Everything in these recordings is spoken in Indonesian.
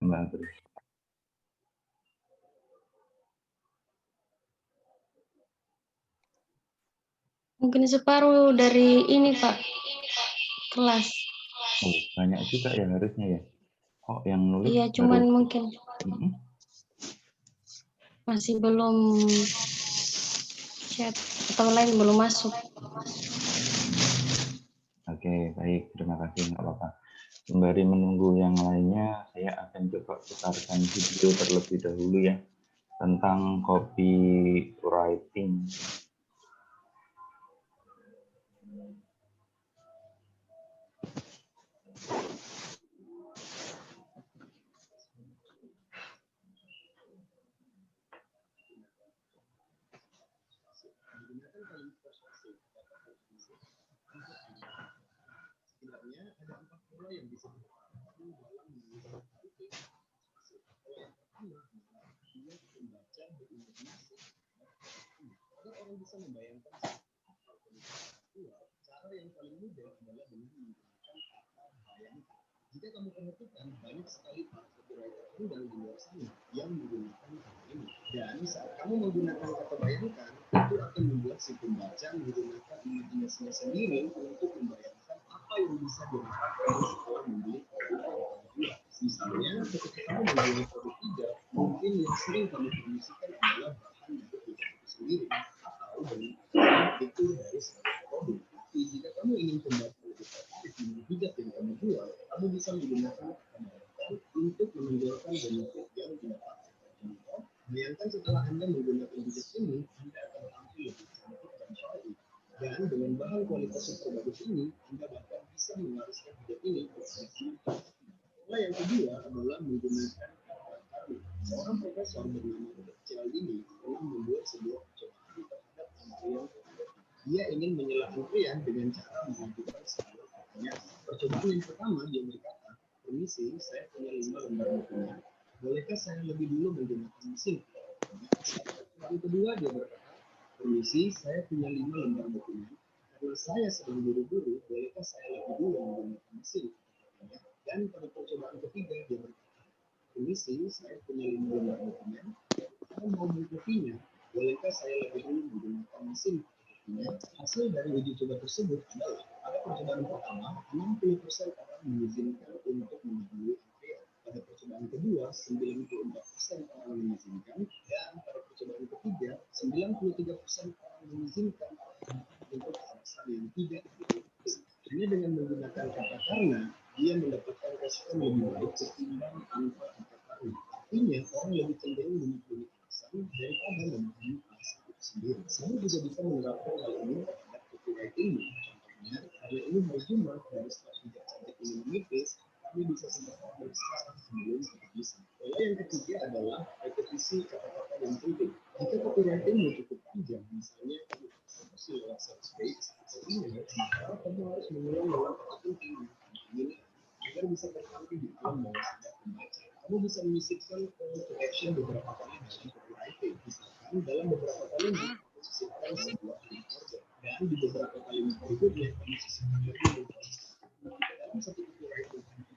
Mbak April? Mungkin separuh dari ini Pak, kelas. Oh, banyak juga ya harusnya ya. Oh, yang nulis Iya, baru. cuman mungkin masih belum chat atau lain belum masuk. Oke, baik. Terima kasih, nggak apa-apa. Sembari menunggu yang lainnya, saya akan coba putarkan video terlebih dahulu ya tentang copywriting. Jika kamu perhatikan, banyak sekali para copywriter dari luar sana yang menggunakan kata ini. Dan saat kamu menggunakan kata bayangkan, itu akan membuat si pembaca menggunakan imajinasinya sendiri untuk membayangkan apa yang bisa didapatkan setelah membeli produk kedua. Misalnya, ketika kamu membeli produk 3, mungkin yang sering kamu promosikan adalah bahan dari produk itu sendiri atau dari itu dari sebuah produk. Tapi jika kamu ingin pembaca lebih tertarik dengan hijab yang kamu jual, kamu bisa menggunakan kata untuk menonjolkan benefit yang didapatkan. Contoh, bayangkan setelah Anda menggunakan hijab ini, Anda akan tampil lebih cantik dan syar'i. Dan dengan bahan kualitas super bagus ini, Anda bahkan bisa mewariskan hijab ini ke generasi. Pola yang kedua adalah menggunakan kata kami. Seorang profesor bernama Dr. Cialdini pernah membuat sebuah percobaan terhadap antrian. Dia ingin menyela antrian dengan cara mengajukan sebuah pertanyaan. Percobaan yang pertama, dia berkata, permisi, saya punya 5 lembar dokumen. Bolehkah saya lebih dulu menggunakan mesin? Yang kedua, dia berkata, permisi, saya punya 5 lembar dokumen. Karena saya sedang buru-buru, bolehkah saya lebih dulu menggunakan mesin? Dan pada percobaan ketiga, dia berkata, permisi, saya punya 5 lembar dokumen. Saya mau mengkopinya, bolehkah saya lebih dulu menggunakan mesin? Hasil dari uji coba tersebut adalah pada percobaan pertama 60% orang mengizinkan untuk mendahului antrian. Pada percobaan kedua 94% orang mengizinkan dan pada percobaan ketiga 93% orang mengizinkan untuk alasan yang tidak diperlukan. Hanya dengan menggunakan kata karena dia mendapatkan respon lebih baik ketimbang tanpa kata karena. Artinya orang lebih cenderung memilih alasan daripada memahami alasan itu sendiri. Saya juga bisa menerapkan hal ini terhadap copywriting. Contohnya, karena ini berjumlah dari setiap hijab cantik ini menipis, kami bisa sebenarnya berdiskusi sebelum kita bisa. Pola yang ketiga adalah repetisi kata-kata yang penting. Jika copywritingmu cukup panjang, misalnya kamu promosi lewat sales page atau email, maka kamu harus mengulang dalam kata penting ini agar bisa tertampil di alam bawah sadar pembaca. Kamu bisa menyisipkan call to action beberapa kali dalam copywriting. Misalkan dalam beberapa kali kamu sisipkan sebuah link order dan di beberapa kalimat berikutnya kamu sisipkan lagi dalam satu copywriting kamu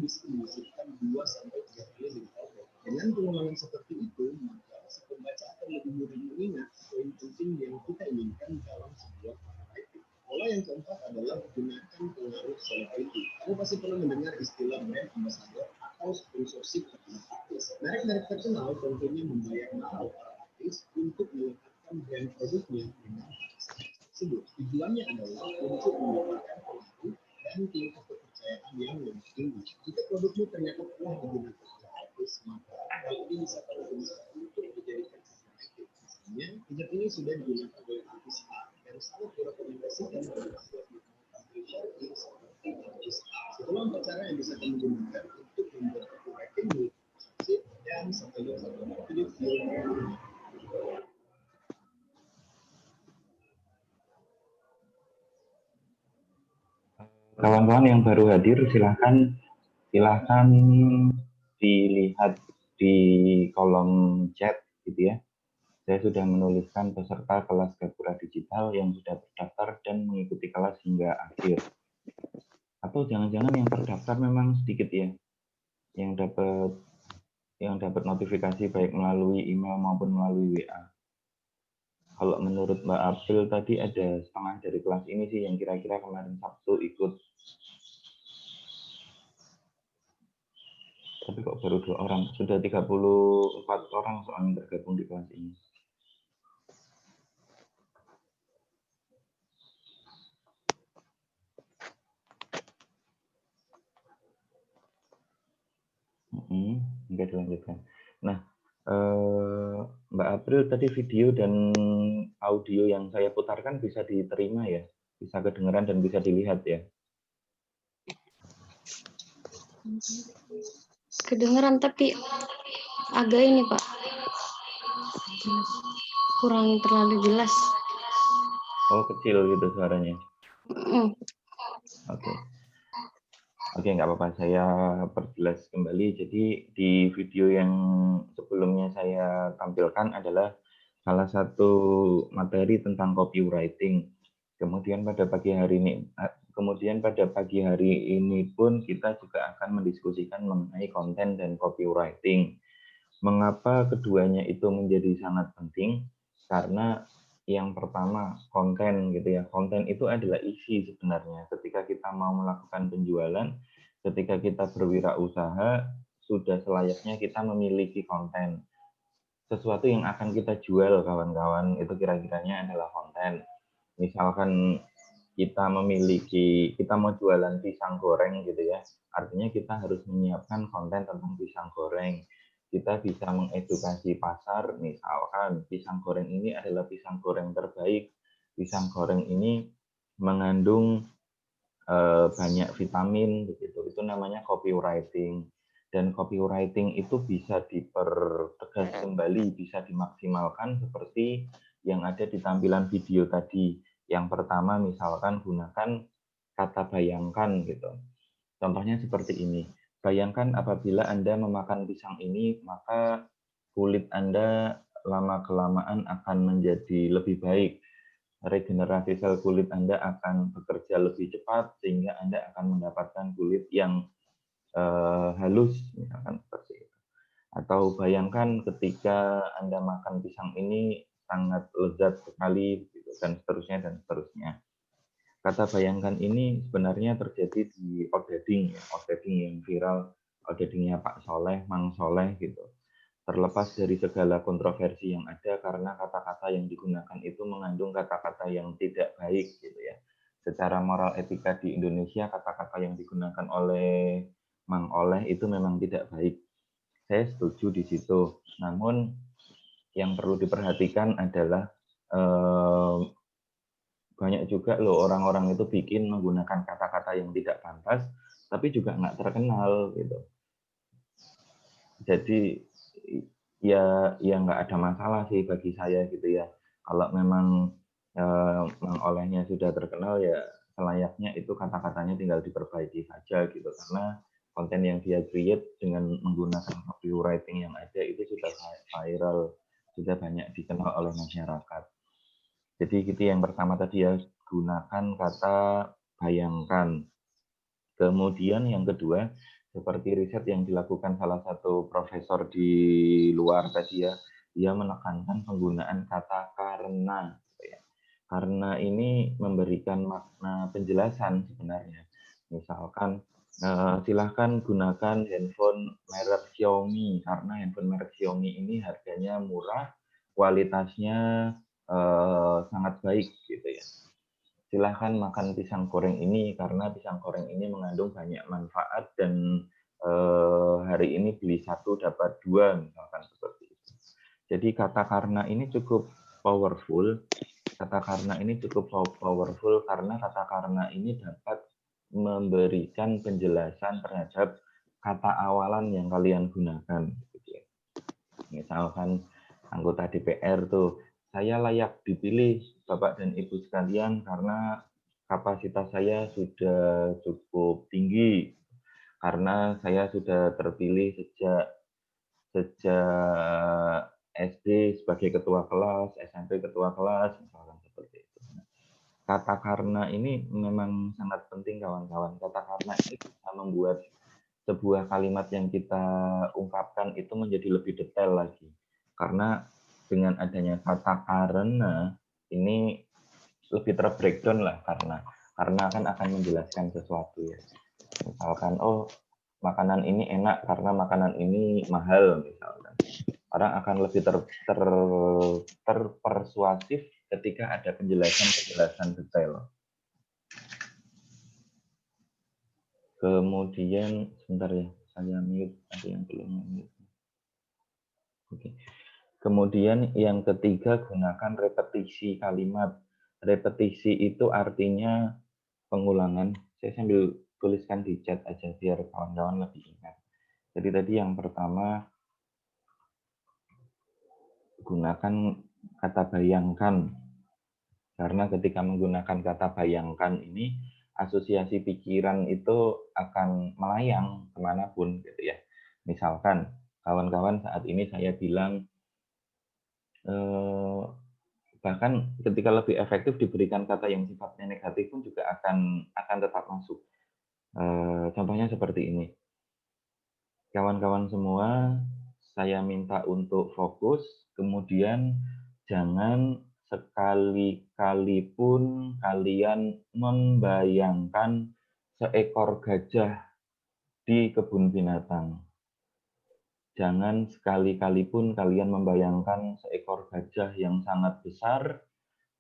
bisa menyisipkan 2 sampai 3 kali link order. Dengan pengulangan seperti itu, maka si pembaca akan lebih mudah mengingat poin penting yang kita inginkan dalam sebuah copywriting. Pola yang keempat adalah gunakan pengaruh selebriti. Kamu pasti pernah mendengar istilah brand ambassador atau sponsorship terhadap artis. Merek-merek terkenal tentunya membayar mahal para artis untuk melekatkan brand produknya dengan artis tersebut. Tujuannya adalah untuk mendapatkan pengaruh dan tingkat kepercayaan yang lebih tinggi. Jika produkmu ternyata telah digunakan oleh artis, maka hal ini bisa kamu gunakan untuk dijadikan copywriting. Misalnya, hijab ini sudah digunakan oleh artis A dan sangat direkomendasikan oleh setelah 4 cara yang bisa kamu gunakan untuk membuat copywriting dan satu video. Kawan-kawan yang baru hadir, silahkan dilihat di kolom chat gitu ya. Saya sudah menuliskan peserta kelas Gapura Digital yang sudah terdaftar dan mengikuti kelas hingga akhir. Atau jangan-jangan yang terdaftar memang sedikit ya? yang dapat notifikasi baik melalui email maupun melalui WA. Kalau menurut Mbak April tadi ada setengah dari kelas ini sih yang kira-kira kemarin Sabtu ikut. Tapi kok baru 2 orang? Sudah 34 orang soalnya tergabung di kelas ini. Enggak dilanjutkan. Nah, Mbak April tadi video dan audio yang saya putarkan bisa diterima ya? Bisa kedengaran dan bisa dilihat ya? Kedengeran tapi agak ini Pak, kurang terlalu jelas. Oh, kecil gitu suaranya. Oke. Oke, nggak apa-apa. Saya perjelas kembali. Jadi di video yang sebelumnya saya tampilkan adalah salah satu materi tentang copywriting. Kemudian pada pagi hari ini pun kita juga akan mendiskusikan mengenai konten dan copywriting. Mengapa keduanya itu menjadi sangat penting? Karena yang pertama konten gitu ya. Konten itu adalah isi sebenarnya. Ketika kita mau melakukan penjualan, ketika kita berwirausaha, sudah selayaknya kita memiliki konten. Sesuatu yang akan kita jual kawan-kawan itu kira-kiranya adalah konten. Misalkan kita mau jualan pisang goreng gitu ya. Artinya kita harus menyiapkan konten tentang pisang goreng. Kita bisa mengedukasi pasar, misalkan pisang goreng ini adalah pisang goreng terbaik. Pisang goreng ini mengandung banyak vitamin begitu. Itu namanya copywriting. Dan copywriting itu bisa dipertegas kembali, bisa dimaksimalkan seperti yang ada di tampilan video tadi. Yang pertama misalkan gunakan kata bayangkan gitu. Contohnya seperti ini. Bayangkan apabila Anda memakan pisang ini, maka kulit Anda lama-kelamaan akan menjadi lebih baik. Regenerasi sel kulit Anda akan bekerja lebih cepat, sehingga Anda akan mendapatkan kulit yang halus, misalkan seperti itu. Atau bayangkan ketika Anda makan pisang ini sangat lezat sekali, gitu, dan seterusnya, dan seterusnya. Kata bayangkan ini sebenarnya terjadi di Odading, ya, Odading yang viral, Odadingnya Pak Soleh, Mang Soleh gitu. Terlepas dari segala kontroversi yang ada karena kata-kata yang digunakan itu mengandung kata-kata yang tidak baik gitu ya. Secara moral etika di Indonesia kata-kata yang digunakan oleh Mang Oleh itu memang tidak baik. Saya setuju di situ. Namun yang perlu diperhatikan adalah banyak juga loh orang-orang itu bikin menggunakan kata-kata yang tidak pantas, tapi juga nggak terkenal gitu. Jadi ya nggak ada masalah sih bagi saya gitu ya. Kalau memang Mang Olehnya sudah terkenal ya selayaknya itu kata-katanya tinggal diperbaiki saja gitu, karena konten yang dia create dengan menggunakan copywriting yang ada itu sudah viral, sudah banyak dikenal oleh masyarakat. Jadi gitu yang pertama tadi ya, gunakan kata bayangkan. Kemudian yang kedua, seperti riset yang dilakukan salah satu profesor di luar tadi ya, dia menekankan penggunaan kata karena. Karena ini memberikan makna penjelasan sebenarnya. Misalkan, silahkan gunakan handphone merek Xiaomi, karena handphone merek Xiaomi ini harganya murah, kualitasnya sangat baik gitu ya. Silahkan makan pisang goreng ini karena pisang goreng ini mengandung banyak manfaat dan hari ini beli 1 dapat 2 misalkan seperti itu. Jadi kata karena ini cukup powerful. Kata karena ini cukup powerful karena kata karena ini dapat memberikan penjelasan terhadap kata awalan yang kalian gunakan. Misalkan anggota DPR tuh, saya layak dipilih Bapak dan Ibu sekalian karena kapasitas saya sudah cukup tinggi, karena saya sudah terpilih sejak SD sebagai ketua kelas, SMP ketua kelas, misalkan seperti itu. Kata karena ini memang sangat penting kawan-kawan. Kata karena ini bisa membuat sebuah kalimat yang kita ungkapkan itu menjadi lebih detail lagi. Karena dengan adanya kata karena ini lebih terbreakdown lah, karena akan menjelaskan sesuatu ya. Misalkan, oh makanan ini enak karena makanan ini mahal misalkan. Orang akan lebih terpersuasif ketika ada penjelasan detail. Kemudian sebentar ya, saya mute, ada yang belum mute. Oke. Kemudian yang ketiga, gunakan repetisi kalimat. Repetisi itu artinya pengulangan. Saya sambil tuliskan di chat aja biar kawan-kawan lebih ingat. Jadi tadi yang pertama, gunakan kata bayangkan. Karena ketika menggunakan kata bayangkan ini, asosiasi pikiran itu akan melayang kemanapun gitu ya. Misalkan kawan-kawan saat ini saya bilang, bahkan ketika lebih efektif diberikan kata yang sifatnya negatif pun juga akan tetap masuk. Contohnya seperti ini. Kawan-kawan semua, saya minta untuk fokus, kemudian jangan sekali-kali pun kalian membayangkan seekor gajah di kebun binatang. Jangan sekali-kali pun kalian membayangkan seekor gajah yang sangat besar,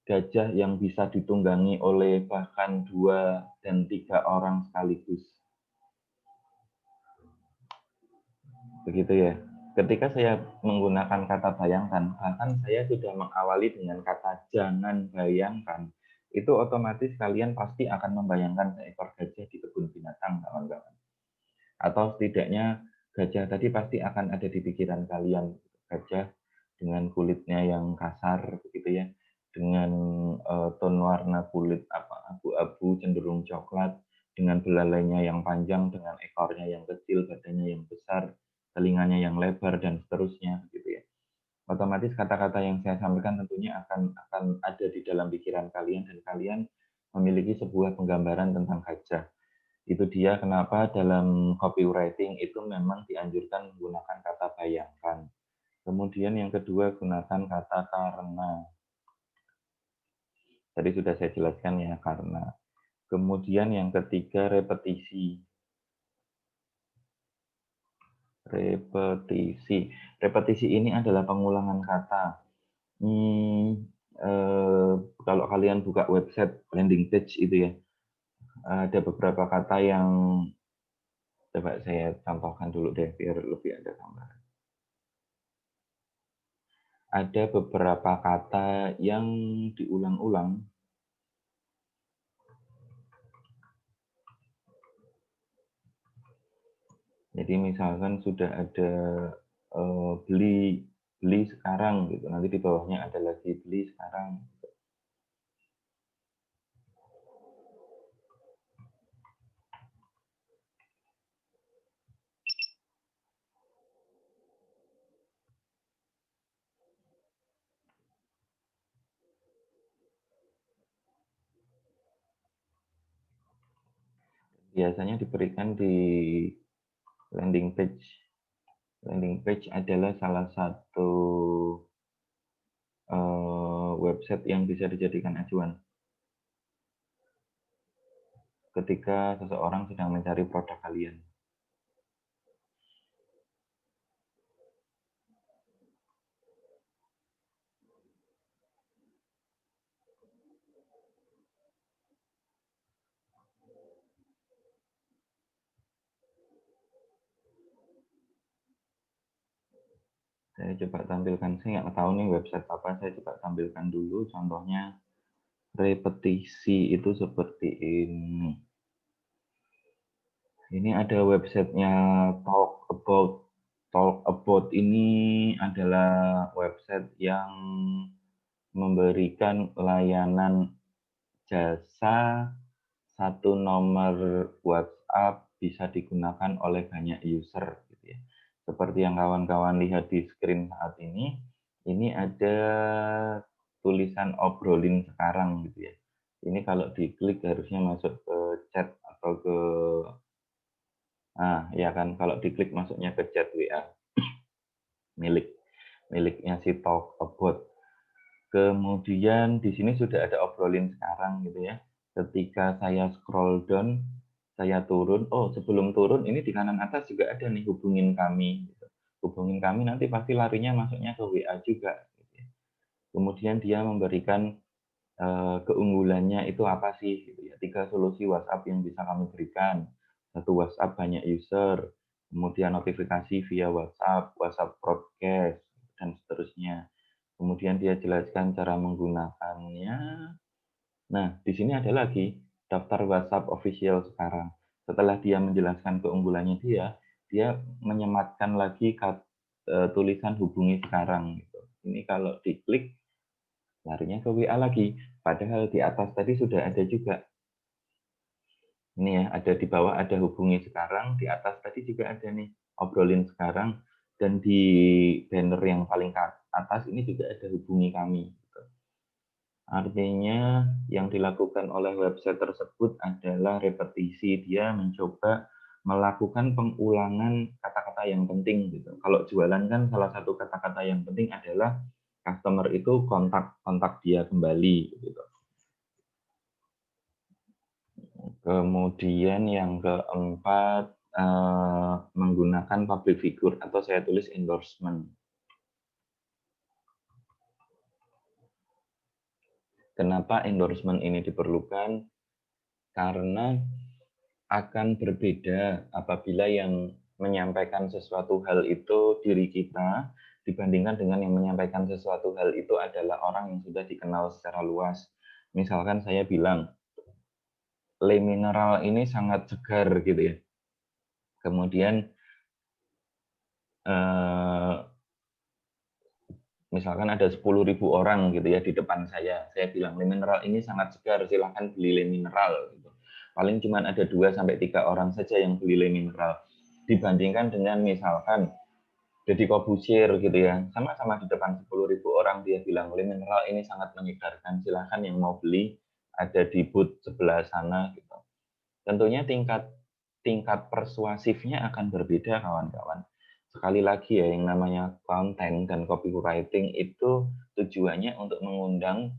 gajah yang bisa ditunggangi oleh bahkan 2 dan 3 orang sekaligus. Begitu ya. Ketika saya menggunakan kata bayangkan, bahkan saya sudah mengawali dengan kata jangan bayangkan, itu otomatis kalian pasti akan membayangkan seekor gajah di kebun binatang, kawan-kawan. Atau setidaknya gajah tadi pasti akan ada di pikiran kalian. Gajah dengan kulitnya yang kasar, begitu ya, dengan tone warna kulit abu-abu cenderung coklat, dengan belalainya yang panjang, dengan ekornya yang kecil, badannya yang besar, telinganya yang lebar, dan seterusnya, gitu ya. Otomatis kata-kata yang saya sampaikan tentunya akan ada di dalam pikiran kalian, dan kalian memiliki sebuah penggambaran tentang gajah. Itu dia kenapa dalam copywriting itu memang dianjurkan menggunakan kata bayangkan. Kemudian yang kedua, gunakan kata karena. Tadi sudah saya jelaskan ya, karena. Kemudian yang ketiga, repetisi. Repetisi ini adalah pengulangan kata. Kalau kalian buka website landing page itu ya, ada beberapa kata yang coba saya contohkan dulu deh biar lebih ada gambaran. Ada beberapa kata yang diulang-ulang. Jadi misalkan sudah ada beli sekarang gitu, nanti di bawahnya ada lagi beli sekarang. Biasanya diberikan di landing page. Landing page adalah salah satu website yang bisa dijadikan acuan ketika seseorang sedang mencari produk kalian. Saya coba tampilkan, saya nggak tahu nih website apa, saya coba tampilkan dulu contohnya. Repetisi itu seperti ini. Ini ada websitenya Talk About. Talk About ini adalah website yang memberikan layanan jasa satu nomor WhatsApp bisa digunakan oleh banyak user. Gitu ya. Seperti yang kawan-kawan lihat di screen saat ini ada tulisan obrolin sekarang gitu ya. Ini kalau diklik harusnya masuk ke chat atau ke Nah, ya kan, kalau diklik masuknya ke chat WA miliknya si Talk About. Kemudian di sini sudah ada obrolin sekarang gitu ya. Ketika saya scroll down, saya turun. Oh, sebelum turun ini di kanan atas juga ada nih hubungin kami. Gitu. Hubungin kami nanti pasti larinya masuknya ke WA juga. Gitu ya. Kemudian dia memberikan keunggulannya itu apa sih? Gitu ya. 3 solusi WhatsApp yang bisa kami berikan. 1 WhatsApp banyak user, kemudian notifikasi via WhatsApp, WhatsApp broadcast, dan seterusnya. Kemudian dia jelaskan cara menggunakannya. Nah, di sini ada lagi daftar WhatsApp official sekarang. Setelah dia menjelaskan keunggulannya dia menyematkan lagi tulisan hubungi sekarang. Gitu. Ini kalau diklik, larinya ke WA lagi. Padahal di atas tadi sudah ada juga. Ini ya, ada di bawah ada hubungi sekarang, di atas tadi juga ada nih, obrolin sekarang, dan di banner yang paling atas ini juga ada hubungi kami. Artinya yang dilakukan oleh website tersebut adalah repetisi. Dia mencoba melakukan pengulangan kata-kata yang penting gitu. Kalau jualan kan salah satu kata-kata yang penting adalah customer itu kontak dia kembali gitu. Kemudian yang keempat menggunakan public figure atau saya tulis endorsement. Kenapa endorsement ini diperlukan? Karena akan berbeda apabila yang menyampaikan sesuatu hal itu diri kita dibandingkan dengan yang menyampaikan sesuatu hal itu adalah orang yang sudah dikenal secara luas. Misalkan saya bilang, Le Mineral ini sangat segar gitu ya. Kemudian misalkan ada 10.000 orang gitu ya di depan saya bilang Le Mineral ini sangat segar, silahkan beli Le Mineral gitu. Paling cuma ada 2-3 orang saja yang beli Le Mineral dibandingkan dengan misalkan Deddy Corbuzier gitu ya, sama-sama di depan 10.000 orang dia bilang Le Mineral ini sangat menyegarkan, silahkan yang mau beli ada di booth sebelah sana gitu. Tentunya tingkat persuasifnya akan berbeda kawan-kawan. Sekali lagi ya, yang namanya konten dan copywriting itu tujuannya untuk mengundang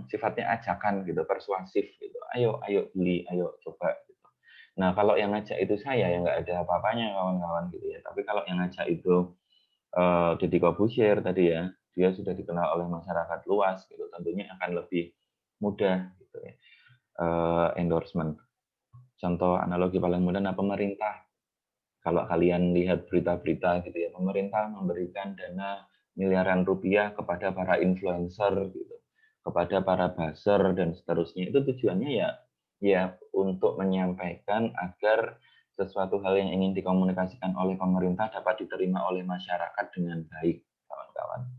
sifatnya ajakan gitu, persuasif gitu. Ayo beli, ayo coba gitu. Nah, kalau yang ngajak itu saya yang nggak ada apa-apanya kawan-kawan gitu ya. Tapi kalau yang ngajak itu Deddy Corbuzier tadi ya, dia sudah dikenal oleh masyarakat luas gitu. Tentunya akan lebih mudah gitu ya. Endorsement. Contoh analogi paling mudah, nah pemerintah. Kalau kalian lihat berita-berita gitu ya, pemerintah memberikan dana miliaran rupiah kepada para influencer gitu, kepada para buzzer dan seterusnya. Itu tujuannya ya untuk menyampaikan agar sesuatu hal yang ingin dikomunikasikan oleh pemerintah dapat diterima oleh masyarakat dengan baik, kawan-kawan.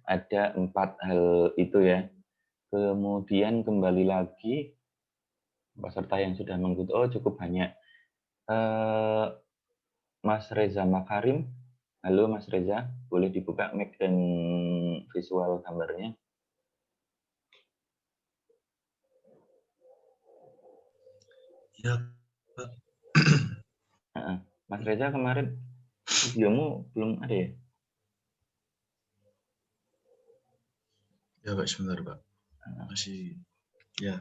Ada 4 hal itu ya. Kemudian kembali lagi peserta yang sudah mengikuti, oh cukup banyak. Mas Reza Makarim, halo Mas Reza, boleh dibuka mic dan visual gambarnya? Ya, Pak. Mas Reza kemarin videomu belum ada ya? Ya Pak, sebentar Pak. Masih, ya.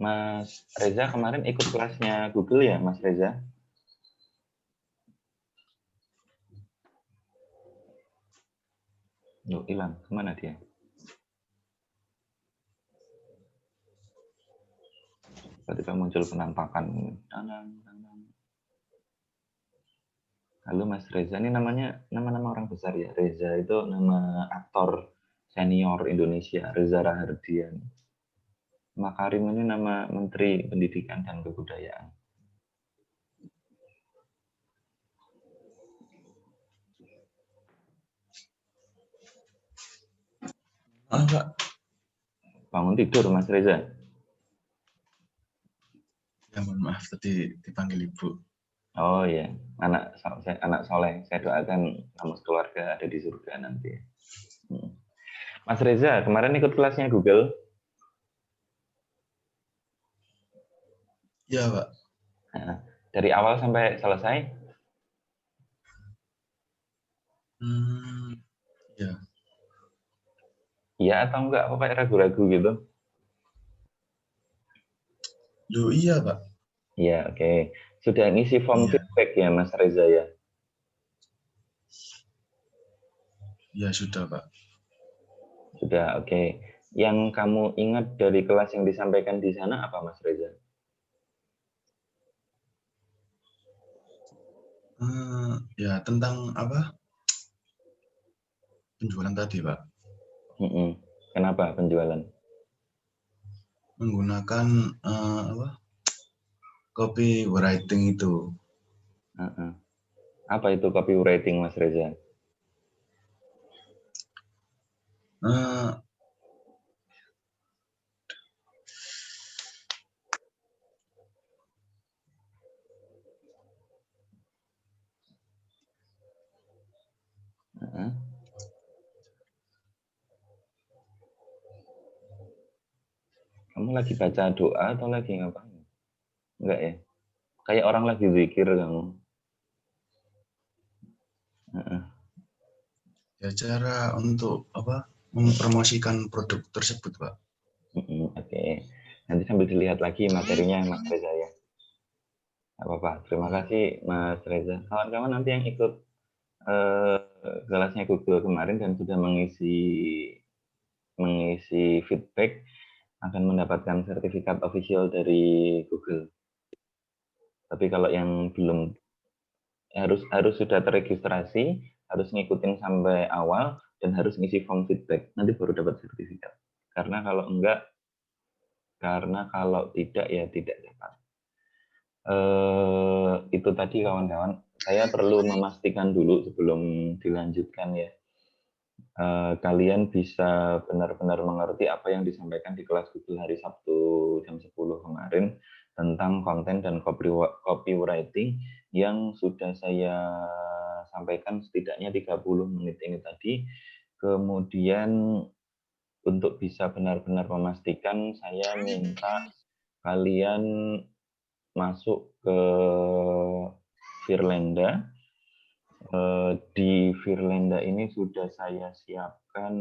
Mas Reza kemarin ikut kelasnya Google ya, Mas Reza? Loh, hilang. Kemana dia? Tiba-tiba muncul penampakan. Halo Mas Reza, ini namanya nama-nama orang besar ya. Reza itu nama aktor senior Indonesia, Reza Rahardian. Makarim ini nama Menteri Pendidikan dan Kebudayaan. Pak. Bangun tidur Mas Reza. Ya mohon maaf tadi dipanggil Ibu. Oh ya, anak soleh. Saya doakan kamu keluarga ada di surga nanti. Mas Reza, kemarin ikut kelasnya Google? Iya, Pak. Nah, dari awal sampai selesai? Ya. Iya atau enggak? Kok kayak ragu-ragu gitu? Loh, iya, Pak. Iya, oke. Sudah ngisi form Iya. feedback ya, Mas Reza ya? Ya, sudah, Pak. Sudah, oke. Yang kamu ingat dari kelas yang disampaikan di sana apa, Mas Reza? Ya, tentang apa? Penjualan tadi, Pak. Kenapa penjualan? Menggunakan apa? Copywriting itu. Apa itu copywriting, Mas Reza? Eh, Heeh. Kamu lagi baca doa atau lagi ngapain? Enggak ya? Kayak orang lagi zikir kamu. Heeh. Ya, cara untuk apa? Mempromosikan produk tersebut, Pak. Oke. Nanti sambil dilihat lagi materinya, Mas Reza ya. Nggak apa-apa. Terima Ya. kasih, Mas Reza. Kawan-kawan nanti yang ikut eh, kelasnya Google kemarin dan sudah mengisi feedback akan mendapatkan sertifikat official dari Google. Tapi kalau yang belum harus sudah terregistrasi, harus ngikutin sampai awal dan harus ngisi form feedback. Nanti baru dapat sertifikat. Karena kalau tidak ya tidak dapat. Itu tadi kawan-kawan. Saya perlu memastikan dulu sebelum dilanjutkan ya. Kalian bisa benar-benar mengerti apa yang disampaikan di kelas Google hari Sabtu jam 10 kemarin tentang konten dan copywriting yang sudah saya sampaikan setidaknya 30 menit ini tadi. Kemudian untuk bisa benar-benar memastikan, saya minta kalian masuk ke Firlenda. Di Firlenda ini sudah saya siapkan,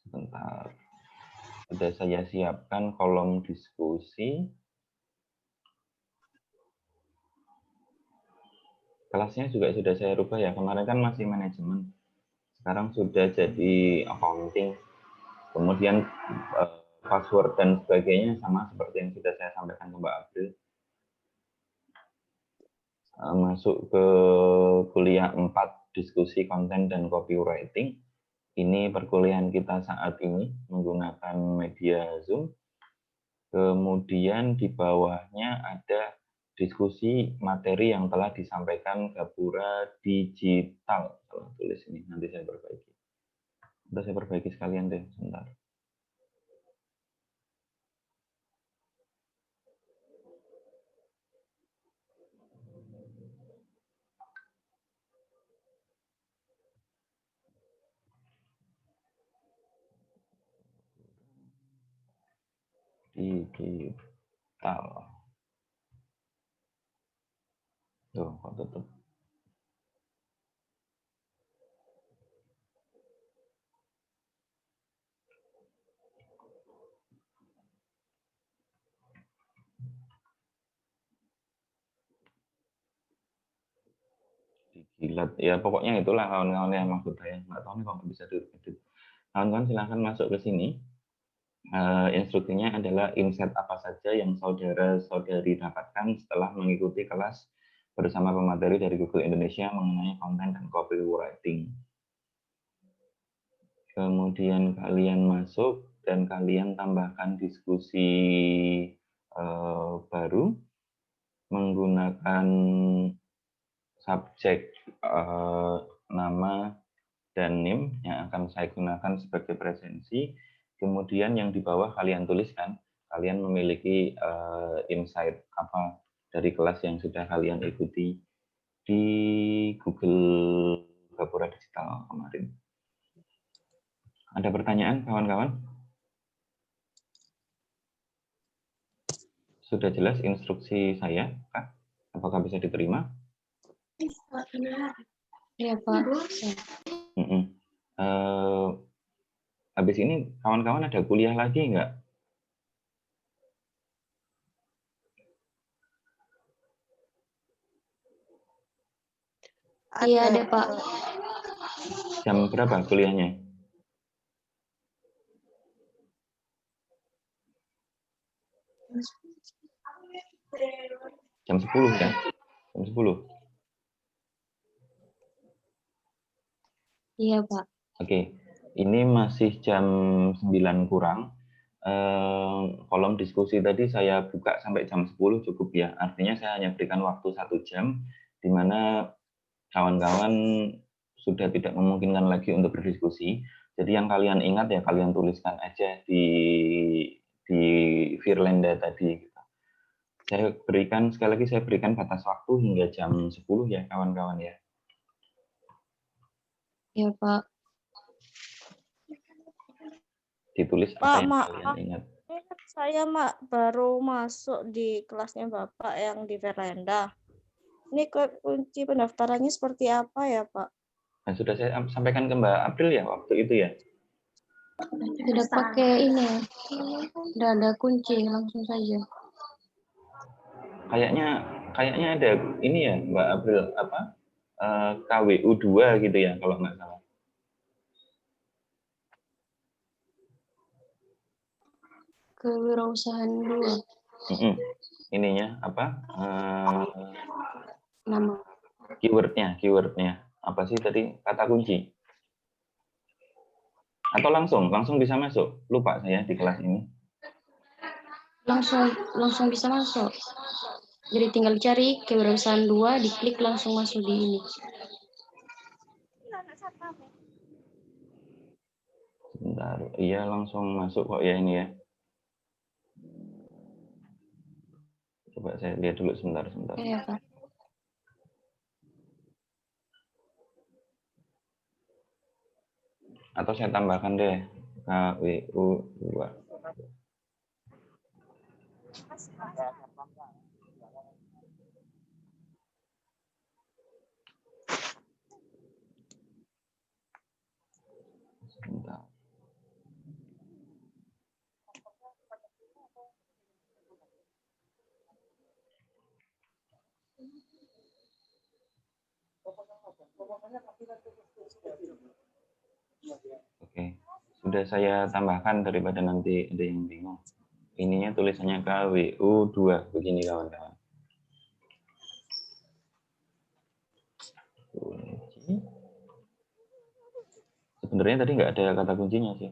sebentar, sudah saya siapkan kolom diskusi. Kelasnya juga sudah saya rubah ya, kemarin kan masih manajemen, sekarang sudah jadi accounting. Kemudian password dan sebagainya sama seperti yang sudah saya sampaikan ke Mbak April. Masuk ke kuliah 4 diskusi konten dan copywriting. Ini perkuliahan kita saat ini menggunakan media Zoom. Kemudian di bawahnya ada diskusi materi yang telah disampaikan Gapura Digital. Kalau tulis ini nanti saya perbaiki. Udah saya perbaiki sekalian deh, sebentar. Digital. Tuh, kok tutup. Digilat. Ya pokoknya itulah kawan-kawan yang maksud saya. Nggak tahu nih kalau bisa diedit. Kawan-kawan silahkan masuk ke sini. Instruksinya adalah insight apa saja yang saudara-saudari dapatkan setelah mengikuti kelas bersama pemateri dari Google Indonesia mengenai konten dan copywriting. Kemudian kalian masuk dan kalian tambahkan diskusi baru menggunakan subjek nama dan NIM yang akan saya gunakan sebagai presensi. Kemudian yang di bawah kalian tuliskan, kalian memiliki insight apa dari kelas yang sudah kalian ikuti di Google Gapura Digital kemarin. Ada pertanyaan, kawan-kawan? Sudah jelas instruksi saya, Kak? Apakah bisa diterima? Iya, Pak. Mm-mm. Habis ini kawan-kawan ada kuliah lagi nggak? Iya, ada, Pak. Jam berapa kuliahnya? Jam 10 ya? Jam 10. Iya, Pak. Oke, ini masih jam 9 kurang. Kolom diskusi tadi saya buka sampai jam 10 cukup ya. Artinya saya hanya berikan waktu 1 jam, di mana kawan-kawan sudah tidak memungkinkan lagi untuk berdiskusi. Jadi yang kalian ingat ya kalian tuliskan aja di Firlenda tadi. Saya berikan sekali lagi saya berikan batas waktu hingga jam 10 ya kawan-kawan ya. Iya, Pak. Ditulis Pak, apa yang maaf. kalian ingat. Saya baru masuk di kelasnya Bapak yang di Veranda. Ini kunci pendaftarannya seperti apa ya, Pak? Nah, sudah saya sampaikan ke Mbak April ya waktu itu ya. Sudah pakai ini. Sudah ada kunci, langsung saja. Kayaknya ada ini ya Mbak April apa? KWU 2 gitu ya kalau nggak salah. Kewirausahaan 2. Ininya apa? Nama. Keywordnya apa sih tadi kata kunci? Atau langsung bisa masuk? Lupa saya di kelas ini. Langsung bisa masuk. Jadi tinggal cari kewirausahaan 2, diklik langsung masuk di ini. Sebentar, iya langsung masuk kok ya ini ya. Coba saya lihat dulu sebentar. Iya, Pak. Atau saya tambahkan deh KWU 2. Sebentar. Oke, sudah saya tambahkan daripada nanti ada yang bingung. Ininya tulisannya KWU 2 begini kawan-kawan. Sebenarnya tadi nggak ada kata kuncinya sih.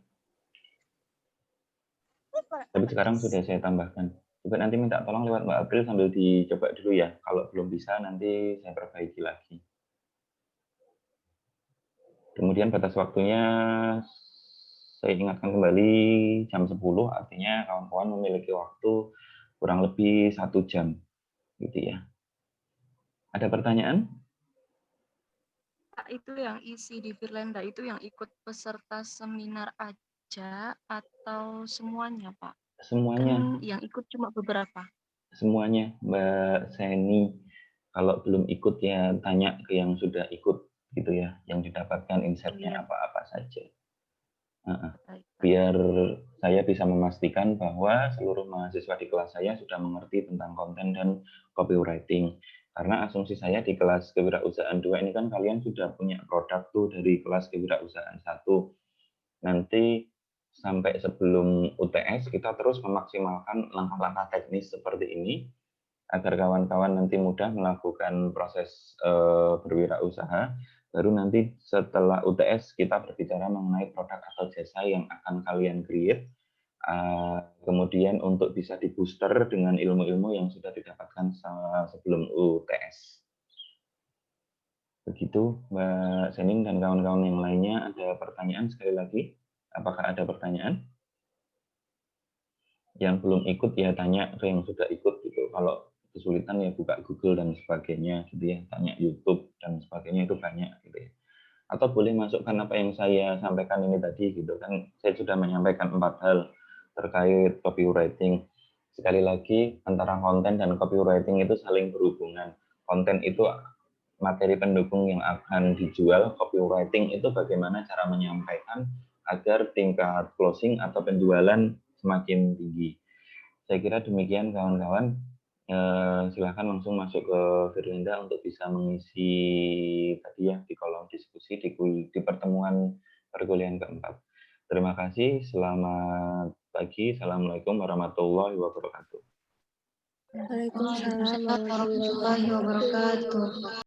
Tapi sekarang sudah saya tambahkan. Coba nanti minta tolong lewat Mbak April sambil dicoba dulu ya. Kalau belum bisa nanti saya perbaiki lagi. Kemudian batas waktunya saya ingatkan kembali jam 10, artinya kawan-kawan memiliki waktu kurang lebih 1 jam. Gitu ya. Ada pertanyaan? Pak, itu yang isi di Firlenda itu yang ikut peserta seminar aja atau semuanya, Pak? Semuanya. Kan yang ikut cuma beberapa. Semuanya, Mbak Seni. Kalau belum ikut ya tanya ke yang sudah ikut gitu ya, yang didapatkan insight-nya apa-apa saja. Biar saya bisa memastikan bahwa seluruh mahasiswa di kelas saya sudah mengerti tentang konten dan copywriting. Karena asumsi saya di kelas kewirausahaan 2 ini kan kalian sudah punya produk tuh dari kelas kewirausahaan 1. Nanti sampai sebelum UTS kita terus memaksimalkan langkah-langkah teknis seperti ini agar kawan-kawan nanti mudah melakukan proses berwirausaha. Baru nanti setelah UTS kita berbicara mengenai produk atau jasa yang akan kalian create. Kemudian untuk bisa di booster dengan ilmu-ilmu yang sudah didapatkan sebelum UTS. Begitu Mbak Sening dan kawan-kawan yang lainnya. Ada pertanyaan sekali lagi? Apakah ada pertanyaan? Yang belum ikut ya tanya ke yang sudah ikut gitu. Kalau kesulitan ya buka Google dan sebagainya gitu ya, tanya YouTube dan sebagainya itu banyak gitu ya. Atau boleh masukkan apa yang saya sampaikan ini tadi gitu kan. Saya sudah menyampaikan 4 hal terkait copywriting. Sekali lagi, antara konten dan copywriting itu saling berhubungan. Konten itu materi pendukung yang akan dijual, copywriting itu bagaimana cara menyampaikan agar tingkat closing atau penjualan semakin tinggi. Saya kira demikian kawan-kawan. Silahkan langsung masuk ke Firlinda untuk bisa mengisi tadi ya di kolom diskusi di pertemuan perkuliahan keempat. Terima kasih, selamat pagi, assalamualaikum warahmatullahi wabarakatuh. Waalaikumsalam Waalaikumsalam warahmatullahi wabarakatuh.